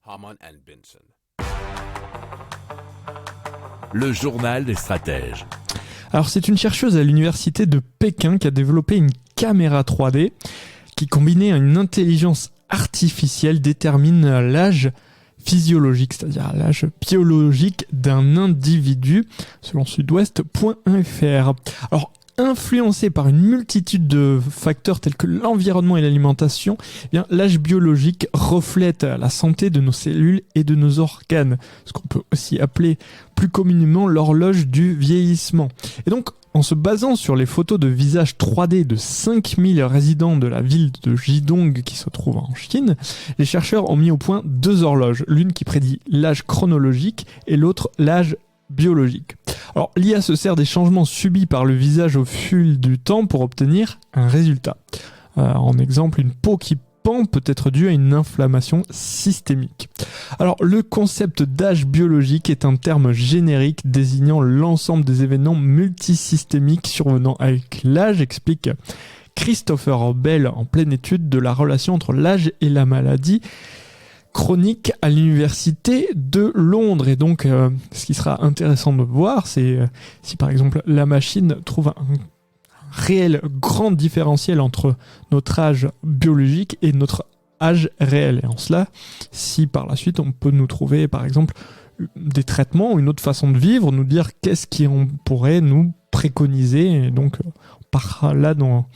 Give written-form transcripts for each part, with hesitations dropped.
Harman and Benson. Le journal des stratèges. Alors c'est une chercheuse à l'université de Pékin qui a développé une caméra 3D qui, combinée à une intelligence artificielle, détermine l'âge physiologique, c'est-à-dire l'âge biologique d'un individu, selon sudouest.fr. Alors, influencé par une multitude de facteurs tels que l'environnement et l'alimentation, eh bien, l'âge biologique reflète la santé de nos cellules et de nos organes, ce qu'on peut aussi appeler plus communément l'horloge du vieillissement. Et donc, en se basant sur les photos de visage 3D de 5000 résidents de la ville de Jidong qui se trouve en Chine, les chercheurs ont mis au point 2 horloges, l'une qui prédit l'âge chronologique et l'autre l'âge biologique. Alors, l'IA se sert des changements subis par le visage au fil du temps pour obtenir un résultat. En exemple, une peau qui pend peut être due à une inflammation systémique. Alors, le concept d'âge biologique est un terme générique désignant l'ensemble des événements multisystémiques survenant avec l'âge, explique Christopher Bell en pleine étude de la relation entre l'âge et la maladie chronique à l'université de Londres. Et donc, ce qui sera intéressant de voir, c'est si par exemple la machine trouve un réel grand différentiel entre notre âge biologique et notre âge réel. Et en cela, si par la suite on peut nous trouver par exemple des traitements ou une autre façon de vivre, nous dire qu'est-ce qu'on pourrait nous préconiser. Et donc, on part là dans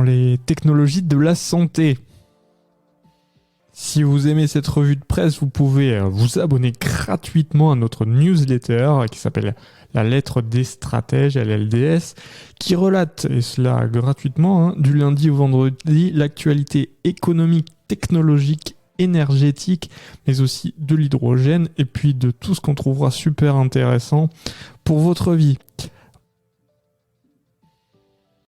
les technologies de la santé. Si vous aimez cette revue de presse, vous pouvez vous abonner gratuitement à notre newsletter qui s'appelle La Lettre des Stratèges, LLDS, qui relate, et cela gratuitement, du lundi au vendredi, l'actualité économique, technologique, énergétique, mais aussi de l'hydrogène, et puis de tout ce qu'on trouvera super intéressant pour votre vie.